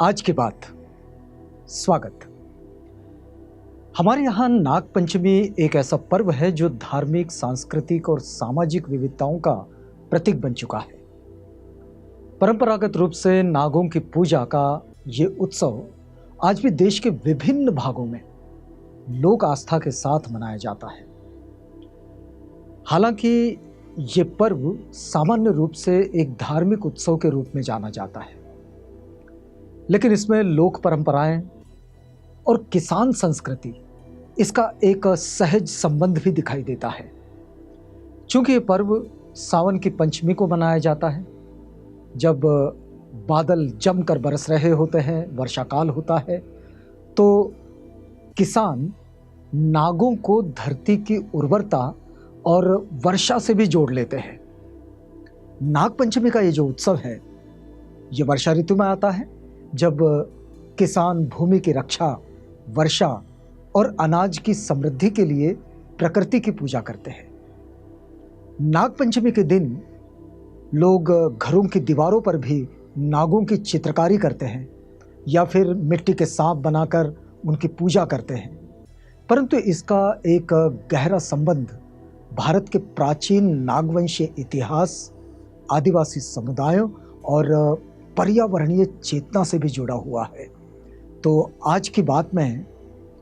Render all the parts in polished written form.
आज की बात। स्वागत। हमारे यहाँ नाग पंचमी एक ऐसा पर्व है जो धार्मिक, सांस्कृतिक और सामाजिक विविधताओं का प्रतीक बन चुका है। परंपरागत रूप से नागों की पूजा का ये उत्सव आज भी देश के विभिन्न भागों में लोक आस्था के साथ मनाया जाता है। हालांकि ये पर्व सामान्य रूप से एक धार्मिक उत्सव के रूप में जाना जाता है, लेकिन इसमें लोक परंपराएं और किसान संस्कृति इसका एक सहज संबंध भी दिखाई देता है। चूंकि ये पर्व सावन की पंचमी को मनाया जाता है, जब बादल जमकर बरस रहे होते हैं, वर्षा काल होता है, तो किसान नागों को धरती की उर्वरता और वर्षा से भी जोड़ लेते हैं। नाग पंचमी का ये जो उत्सव है, ये वर्षा ऋतु में आता है, जब किसान भूमि की रक्षा, वर्षा और अनाज की समृद्धि के लिए प्रकृति की पूजा करते हैं। नाग पंचमी के दिन लोग घरों की दीवारों पर भी नागों की चित्रकारी करते हैं या फिर मिट्टी के सांप बनाकर उनकी पूजा करते हैं। परंतु इसका एक गहरा संबंध भारत के प्राचीन नागवंशीय इतिहास, आदिवासी समुदायों और पर्यावरणीय चेतना से भी जुड़ा हुआ है। तो आज की बात में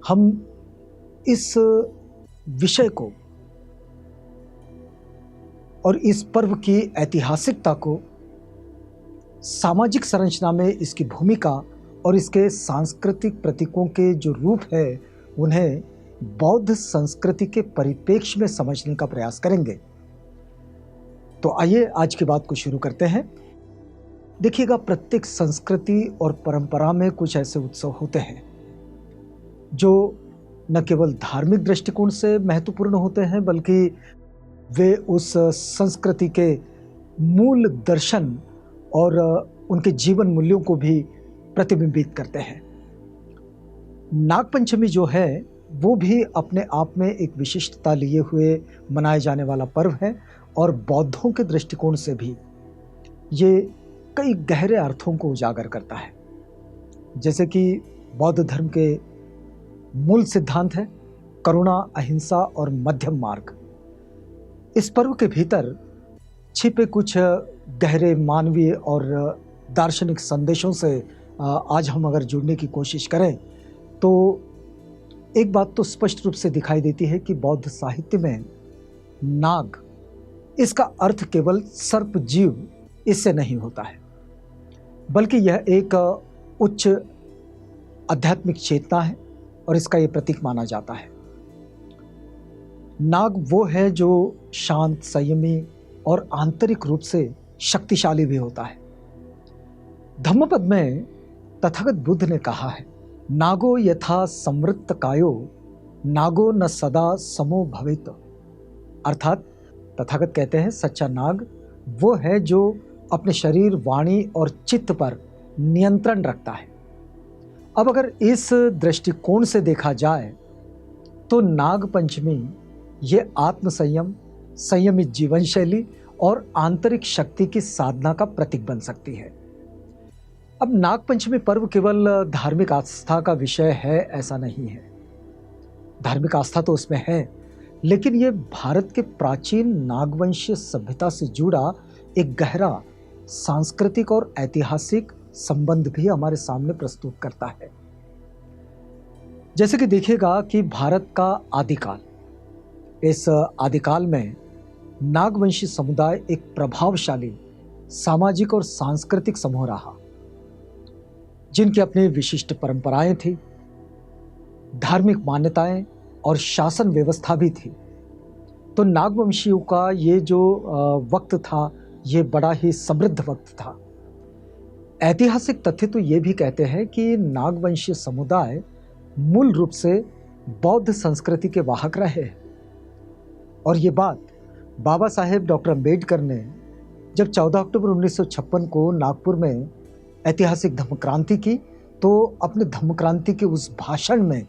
हम इस विषय को और इस पर्व की ऐतिहासिकता को, सामाजिक संरचना में इसकी भूमिका और इसके सांस्कृतिक प्रतीकों के जो रूप है, उन्हें बौद्ध संस्कृति के परिप्रेक्ष्य में समझने का प्रयास करेंगे। तो आइए आज की बात को शुरू करते हैं। देखिएगा, प्रत्येक संस्कृति और परंपरा में कुछ ऐसे उत्सव होते हैं जो न केवल धार्मिक दृष्टिकोण से महत्वपूर्ण होते हैं, बल्कि वे उस संस्कृति के मूल दर्शन और उनके जीवन मूल्यों को भी प्रतिबिंबित करते हैं। नाग पंचमी जो है, वो भी अपने आप में एक विशिष्टता लिए हुए मनाए जाने वाला पर्व है और बौद्धों के दृष्टिकोण से भी ये कई गहरे अर्थों को उजागर करता है। जैसे कि बौद्ध धर्म के मूल सिद्धांत है करुणा, अहिंसा और मध्यम मार्ग। इस पर्व के भीतर छिपे कुछ गहरे मानवीय और दार्शनिक संदेशों से आज हम अगर जुड़ने की कोशिश करें तो एक बात तो स्पष्ट रूप से दिखाई देती है कि बौद्ध साहित्य में नाग, इसका अर्थ केवल सर्प जीव इससे नहीं होता है, बल्कि यह एक उच्च आध्यात्मिक चेतना है और इसका यह प्रतीक माना जाता है। नाग वो है जो शांत, संयमी और आंतरिक रूप से शक्तिशाली भी होता है। धम्मपद में तथागत बुद्ध ने कहा है, नागो यथा समृत कायो नागो न सदा समो भवेत। अर्थात तथागत कहते हैं, सच्चा नाग वो है जो अपने शरीर, वाणी और चित्त पर नियंत्रण रखता है। अब अगर इस दृष्टिकोण से देखा जाए तो नाग पंचमी ये आत्मसंयम, संयमित जीवन शैली और आंतरिक शक्ति की साधना का प्रतीक बन सकती है। अब नाग पंचमी पर्व केवल धार्मिक आस्था का विषय है ऐसा नहीं है। धार्मिक आस्था तो उसमें है, लेकिन ये भारत के प्राचीन नागवंशीय सभ्यता से जुड़ा एक गहरा सांस्कृतिक और ऐतिहासिक संबंध भी हमारे सामने प्रस्तुत करता है। जैसे कि देखिएगा कि भारत का आदिकाल, इस आदिकाल में नागवंशी समुदाय एक प्रभावशाली सामाजिक और सांस्कृतिक समूह रहा, जिनकी अपनी विशिष्ट परंपराएं थी, धार्मिक मान्यताएं और शासन व्यवस्था भी थी। तो नागवंशियों का ये जो वक्त था, ये बड़ा ही समृद्ध वक्त था। ऐतिहासिक तथ्य तो ये भी कहते हैं कि नागवंशीय समुदाय मूल रूप से बौद्ध संस्कृति के वाहक रहे। और ये बात बाबा साहेब डॉक्टर अम्बेडकर ने जब 14 अक्टूबर 1956 को नागपुर में ऐतिहासिक धम्म क्रांति की, तो अपने धम्म क्रांति के उस भाषण में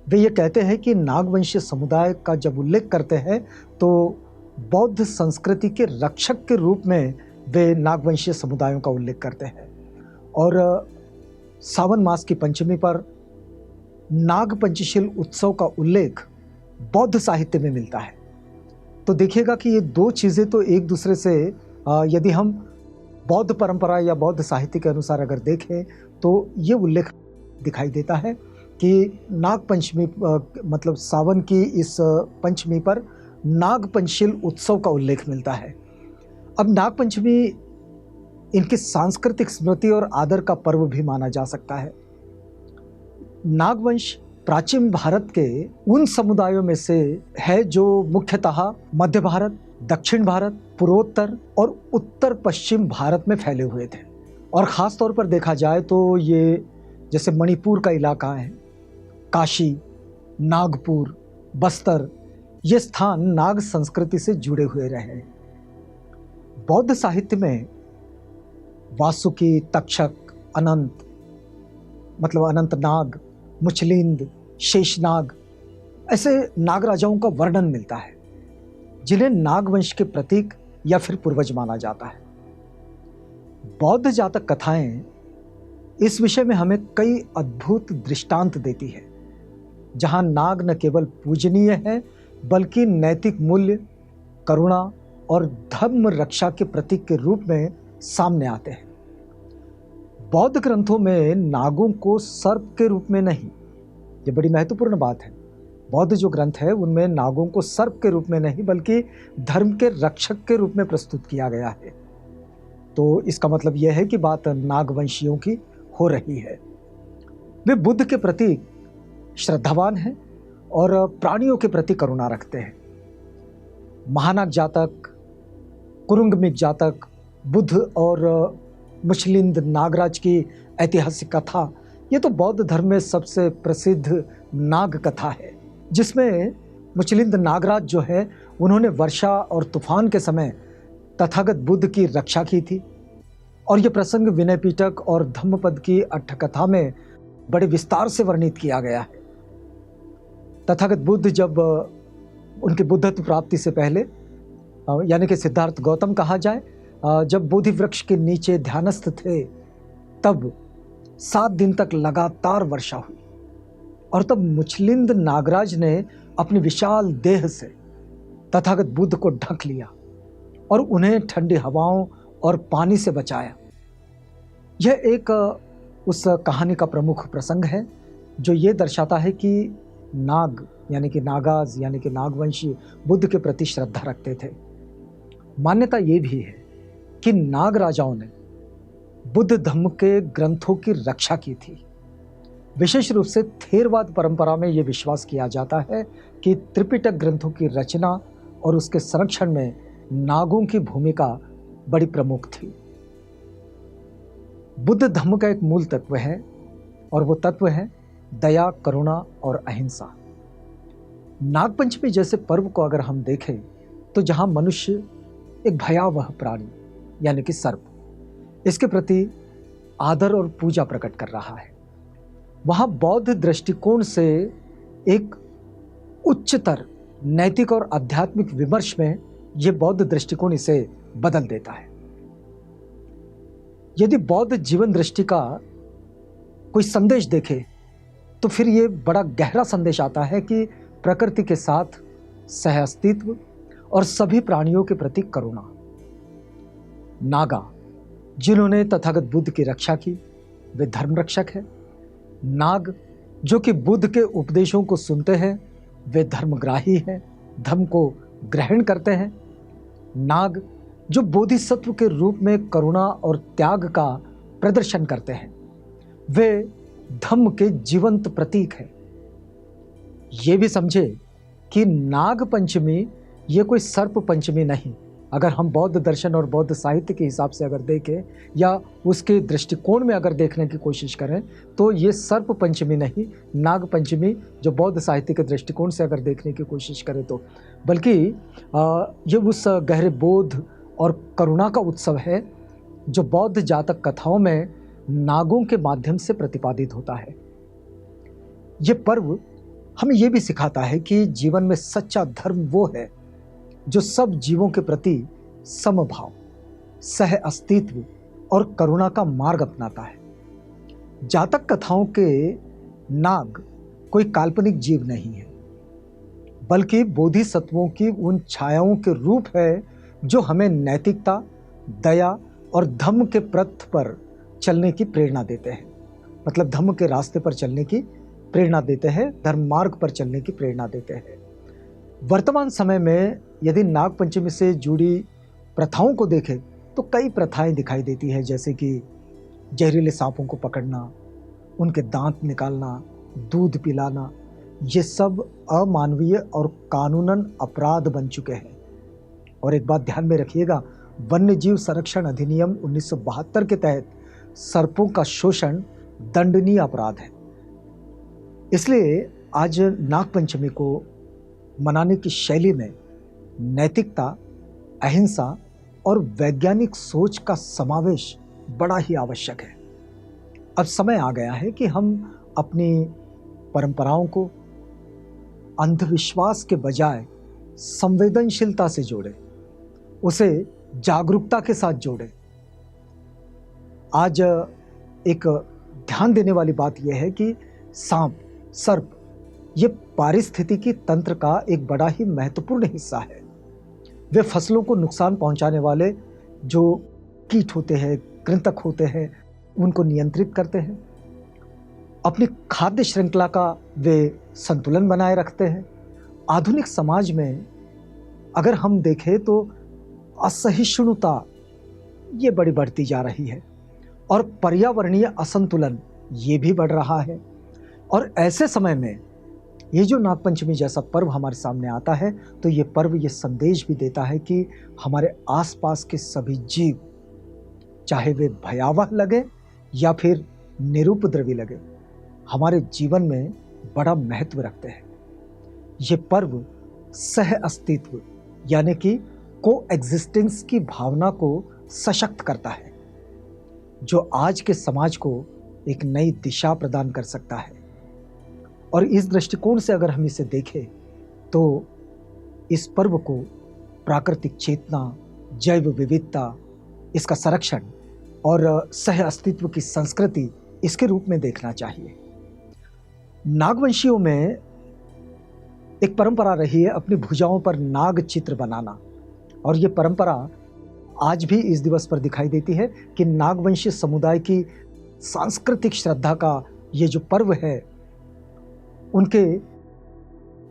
वे ये कहते हैं कि नागवंशीय समुदाय का जब उल्लेख करते हैं तो बौद्ध संस्कृति के रक्षक के रूप में वे नागवंशीय समुदायों का उल्लेख करते हैं। और सावन मास की पंचमी पर नाग पंचशील उत्सव का उल्लेख बौद्ध साहित्य में मिलता है। तो देखिएगा कि ये दो चीज़ें तो एक दूसरे से यदि हम बौद्ध परंपरा या बौद्ध साहित्य के अनुसार अगर देखें तो ये उल्लेख दिखाई देता है कि नाग पंचमी मतलब सावन की इस पंचमी पर नाग पंचशील उत्सव का उल्लेख मिलता है। अब नाग पंचमी इनकी सांस्कृतिक स्मृति और आदर का पर्व भी माना जा सकता है। नागवंश प्राचीन भारत के उन समुदायों में से है जो मुख्यतः मध्य भारत, दक्षिण भारत, पूर्वोत्तर और उत्तर पश्चिम भारत में फैले हुए थे। और ख़ास तौर पर देखा जाए तो ये जैसे मणिपुर का इलाका है, काशी, नागपुर, बस्तर, ये स्थान नाग संस्कृति से जुड़े हुए रहे हैं। बौद्ध साहित्य में वासुकी, तक्षक, अनंत मतलब अनंत नाग, मुचलिंद, शेषनाग ऐसे नाग राजाओं का वर्णन मिलता है जिन्हें नागवंश के प्रतीक या फिर पूर्वज माना जाता है। बौद्ध जातक कथाएं इस विषय में हमें कई अद्भुत दृष्टांत देती है, जहां नाग न केवल पूजनीय है बल्कि नैतिक मूल्य, करुणा और धर्म रक्षा के प्रतीक के रूप में सामने आते हैं। बौद्ध ग्रंथों में नागों को सर्प के रूप में नहीं, ये बड़ी महत्वपूर्ण बात है, बौद्ध जो ग्रंथ है उनमें नागों को सर्प के रूप में नहीं बल्कि धर्म के रक्षक के रूप में प्रस्तुत किया गया है। तो इसका मतलब यह है कि बात नागवंशियों की हो रही है। वे बुद्ध के प्रति श्रद्धावान हैं और प्राणियों के प्रति करुणा रखते हैं। महानाग जातक, कुरुंगमिक जातक, बुद्ध और मुचलिंद नागराज की ऐतिहासिक कथा, ये तो बौद्ध धर्म में सबसे प्रसिद्ध नाग कथा है, जिसमें मुचलिंद नागराज जो है उन्होंने वर्षा और तूफान के समय तथागत बुद्ध की रक्षा की थी। और ये प्रसंग विनय पिटक और धम्मपद की अट्ठकथा में बड़े विस्तार से वर्णित किया गया है। तथागत बुद्ध जब उनकी बुद्धत्व प्राप्ति से पहले यानी कि सिद्धार्थ गौतम कहा जाए, जब बोधि वृक्ष के नीचे ध्यानस्थ थे तब 7 दिन तक लगातार वर्षा हुई और तब मुचलिंद नागराज ने अपनी विशाल देह से तथागत बुद्ध को ढक लिया और उन्हें ठंडी हवाओं और पानी से बचाया। यह एक उस कहानी का प्रमुख प्रसंग है जो ये दर्शाता है कि नाग यानी कि नागाज यानी कि नागवंशी बुद्ध के प्रति श्रद्धा रखते थे। मान्यता ये भी है कि नाग राजाओं ने बुद्ध धम्म के ग्रंथों की रक्षा की थी। विशेष रूप से थेरवाद परंपरा में यह विश्वास किया जाता है कि त्रिपिटक ग्रंथों की रचना और उसके संरक्षण में नागों की भूमिका बड़ी प्रमुख थी। बुद्ध धम्म का एक मूल तत्व है और वो तत्व है दया, करुणा और अहिंसा। नागपंचमी जैसे पर्व को अगर हम देखें तो जहां मनुष्य एक भयावह प्राणी यानी कि सर्प, इसके प्रति आदर और पूजा प्रकट कर रहा है, वहां बौद्ध दृष्टिकोण से एक उच्चतर नैतिक और आध्यात्मिक विमर्श में यह बौद्ध दृष्टिकोण इसे बदल देता है। यदि बौद्ध जीवन दृष्टि का कोई संदेश देखे तो फिर यह बड़ा गहरा संदेश आता है कि प्रकृति के साथ सहअस्तित्व और सभी प्राणियों के प्रति करुणा। नागा जिन्होंने तथागत बुद्ध की रक्षा की वे धर्म रक्षक है। नाग जो कि बुद्ध के उपदेशों को सुनते हैं वे धर्मग्राही हैं, धर्म को ग्रहण करते हैं। नाग जो बोधिसत्व के रूप में करुणा और त्याग का प्रदर्शन करते हैं वे धम्म के जीवंत प्रतीक है। ये भी समझे कि नाग पंचमी ये कोई सर्प पंचमी नहीं। अगर हम बौद्ध दर्शन और बौद्ध साहित्य के हिसाब से अगर देखें या उसके दृष्टिकोण में अगर देखने की कोशिश करें तो ये सर्प पंचमी नहीं, नाग पंचमी जो बौद्ध साहित्य के दृष्टिकोण से अगर देखने की कोशिश करें तो बल्कि ये उस गहरे बोध और करुणा का उत्सव है जो बौद्ध जातक कथाओं में नागों के माध्यम से प्रतिपादित होता है। ये पर्व हमें ये भी सिखाता है कि जीवन में सच्चा धर्म वो है जो सब जीवों के प्रति समभाव, सह अस्तित्व और करुणा का मार्ग अपनाता है। जातक कथाओं के नाग कोई काल्पनिक जीव नहीं है, बल्कि बोधिसत्वों की उन छायाओं के रूप है जो हमें नैतिकता, दया और धम्म के पथ पर चलने की प्रेरणा देते हैं। मतलब धम्म के रास्ते पर चलने की प्रेरणा देते हैं, धर्म मार्ग पर चलने की प्रेरणा देते हैं। वर्तमान समय में यदि नाग पंचमी से जुड़ी प्रथाओं को देखें तो कई प्रथाएं दिखाई देती है, जैसे कि जहरीले सांपों को पकड़ना, उनके दांत निकालना, दूध पिलाना। ये सब अमानवीय और कानूनन अपराध बन चुके हैं। और एक बात ध्यान में रखिएगा, वन्य जीव संरक्षण अधिनियम 1972 के तहत सर्पों का शोषण दंडनीय अपराध है। इसलिए आज नाग पंचमी को मनाने की शैली में नैतिकता, अहिंसा और वैज्ञानिक सोच का समावेश बड़ा ही आवश्यक है। अब समय आ गया है कि हम अपनी परंपराओं को अंधविश्वास के बजाय संवेदनशीलता से जोड़ें, उसे जागरूकता के साथ जोड़ें। आज एक ध्यान देने वाली बात यह है कि सांप, सर्प ये पारिस्थितिकी तंत्र का एक बड़ा ही महत्वपूर्ण हिस्सा है। वे फसलों को नुकसान पहुंचाने वाले जो कीट होते हैं, कृंतक होते हैं, उनको नियंत्रित करते हैं। अपनी खाद्य श्रृंखला का वे संतुलन बनाए रखते हैं। आधुनिक समाज में अगर हम देखें तो असहिष्णुता ये बड़ी बढ़ती जा रही है और पर्यावरणीय असंतुलन ये भी बढ़ रहा है। और ऐसे समय में ये जो नागपंचमी जैसा पर्व हमारे सामने आता है तो ये पर्व ये संदेश भी देता है कि हमारे आसपास के सभी जीव, चाहे वे भयावह लगे या फिर निरुपद्रवी लगे, हमारे जीवन में बड़ा महत्व रखते हैं। ये पर्व सह अस्तित्व यानी कि को एग्जिस्टेंस की भावना को सशक्त करता है, जो आज के समाज को एक नई दिशा प्रदान कर सकता है। और इस दृष्टिकोण से अगर हम इसे देखें तो इस पर्व को प्राकृतिक चेतना, जैव विविधता, इसका संरक्षण और सह अस्तित्व की संस्कृति इसके रूप में देखना चाहिए। नागवंशियों में एक परंपरा रही है अपनी भुजाओं पर नाग चित्र बनाना, और ये परंपरा आज भी इस दिवस पर दिखाई देती है कि नागवंशी समुदाय की सांस्कृतिक श्रद्धा का ये जो पर्व है, उनके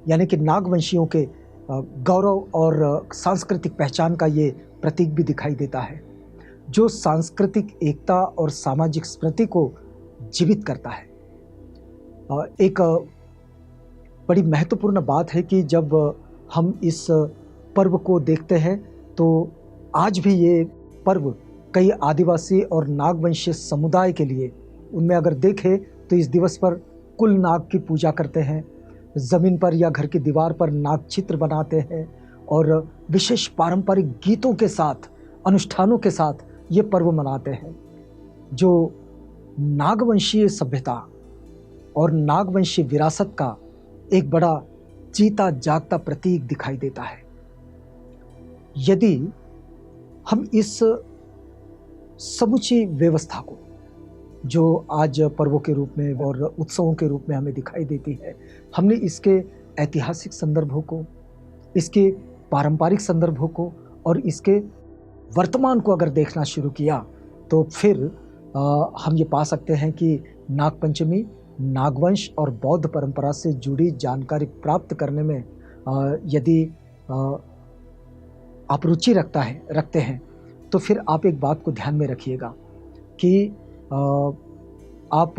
यानी कि नागवंशियों के गौरव और सांस्कृतिक पहचान का ये प्रतीक भी दिखाई देता है, जो सांस्कृतिक एकता और सामाजिक स्मृति को जीवित करता है। एक बड़ी महत्वपूर्ण बात है कि जब हम इस पर्व को देखते हैं तो आज भी ये पर्व कई आदिवासी और नागवंशी समुदाय के लिए, उनमें अगर देखें तो इस दिवस पर कुल नाग की पूजा करते हैं, ज़मीन पर या घर की दीवार पर नाग चित्र बनाते हैं और विशेष पारंपरिक गीतों के साथ, अनुष्ठानों के साथ ये पर्व मनाते हैं, जो नागवंशीय सभ्यता और नागवंशी विरासत का एक बड़ा जीता जागता प्रतीक दिखाई देता है। यदि हम इस समुची व्यवस्था को, जो आज पर्वों के रूप में और उत्सवों के रूप में हमें दिखाई देती है, हमने इसके ऐतिहासिक संदर्भों को, इसके पारंपरिक संदर्भों को और इसके वर्तमान को अगर देखना शुरू किया तो फिर हम ये पा सकते हैं कि नागपंचमी नागवंश और बौद्ध परंपरा से जुड़ी जानकारी प्राप्त करने में यदि आप रुचि रखते हैं तो फिर आप एक बात को ध्यान में रखिएगा कि आप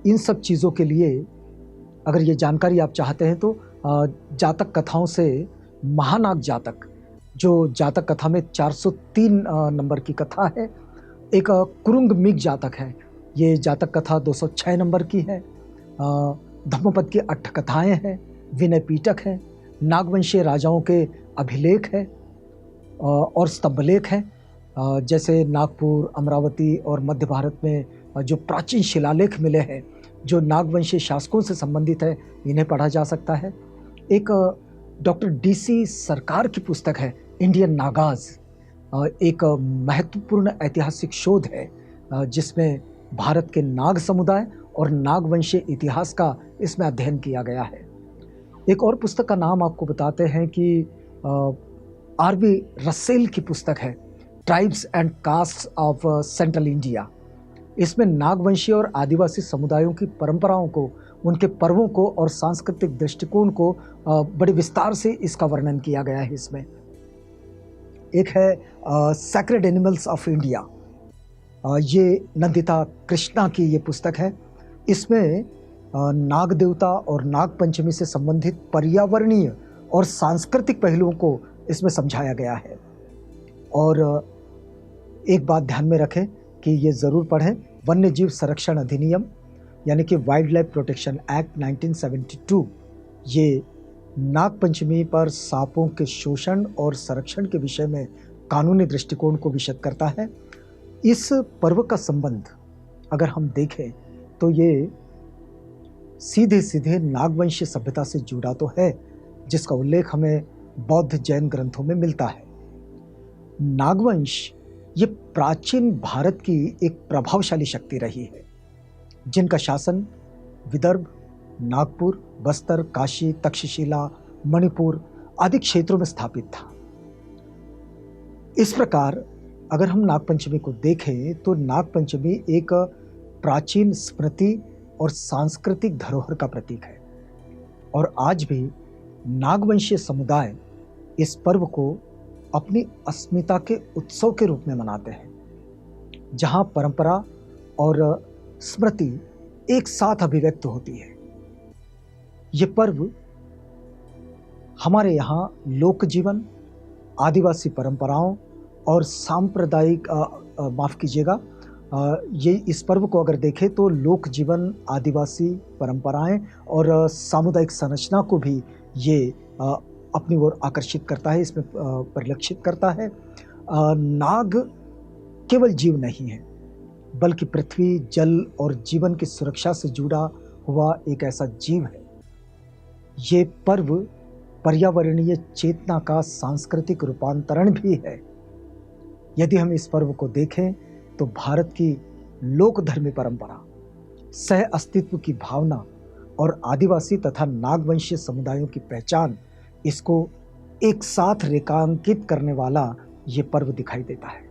इन सब चीज़ों के लिए अगर ये जानकारी आप चाहते हैं तो जातक कथाओं से महानाग जातक, जो जातक कथा में 403 नंबर की कथा है, एक कुरुंग मिग जातक है, ये जातक कथा 206 नंबर की है। धम्मपद की 8 कथाएं हैं, विनय पीटक है, नागवंशीय राजाओं के अभिलेख है और स्तंभलेख है, जैसे नागपुर, अमरावती और मध्य भारत में जो प्राचीन शिलालेख मिले हैं जो नागवंशीय शासकों से संबंधित है, इन्हें पढ़ा जा सकता है। एक डॉक्टर DC सरकार की पुस्तक है इंडियन नागाज, एक महत्वपूर्ण ऐतिहासिक शोध है जिसमें भारत के नाग समुदाय और नागवंशीय इतिहास का इसमें अध्ययन किया गया है। एक और पुस्तक का नाम आपको बताते हैं कि आर.वी. रसेल की पुस्तक है tribes and castes of central India. इसमें नागवंशीय और आदिवासी समुदायों की परंपराओं को, उनके पर्वों को और सांस्कृतिक दृष्टिकोण को बड़े विस्तार से इसका वर्णन किया गया है। इसमें एक है सैक्रेड एनिमल्स ऑफ इंडिया, ये नंदिता कृष्णा की ये पुस्तक है। इसमें नाग देवता और नाग पंचमी से संबंधित पर्यावरणीय और सांस्कृतिक पहलुओं को इसमें समझाया गया है। और एक बात ध्यान में रखें कि ये ज़रूर पढ़ें, वन्य जीव संरक्षण अधिनियम यानी कि वाइल्ड लाइफ प्रोटेक्शन एक्ट 1972, ये नाग पंचमी पर सांपों के शोषण और संरक्षण के विषय में कानूनी दृष्टिकोण को विशद करता है। इस पर्व का संबंध अगर हम देखें तो ये सीधे सीधे नागवंशीय सभ्यता से जुड़ा तो है, जिसका उल्लेख हमें बौद्ध जैन ग्रंथों में मिलता है। नागवंश ये प्राचीन भारत की एक प्रभावशाली शक्ति रही है, जिनका शासन विदर्भ, नागपुर, बस्तर, काशी, तक्षशिला, मणिपुर आदि क्षेत्रों में स्थापित था। इस प्रकार अगर हम नागपंचमी को देखें तो नागपंचमी एक प्राचीन स्मृति और सांस्कृतिक धरोहर का प्रतीक है, और आज भी नागवंशीय समुदाय इस पर्व को अपनी अस्मिता के उत्सव के रूप में मनाते हैं, जहां परंपरा और स्मृति एक साथ अभिव्यक्त होती है। ये पर्व हमारे यहाँ लोक जीवन, आदिवासी परंपराओं और सांप्रदायिक ये इस पर्व को अगर देखें तो लोक जीवन, आदिवासी परंपराएं और सामुदायिक संरचना को भी ये अपनी ओर आकर्षित करता है, इसमें परिलक्षित करता है। नाग केवल जीव नहीं है, बल्कि पृथ्वी, जल और जीवन की सुरक्षा से जुड़ा हुआ एक ऐसा जीव है। ये पर्व पर्यावरणीय चेतना का सांस्कृतिक रूपांतरण भी है। यदि हम इस पर्व को देखें तो भारत की लोकधर्मी परंपरा, सह अस्तित्व की भावना और आदिवासी तथा नागवंशीय समुदायों की पहचान, इसको एक साथ रेखांकित करने वाला ये पर्व दिखाई देता है।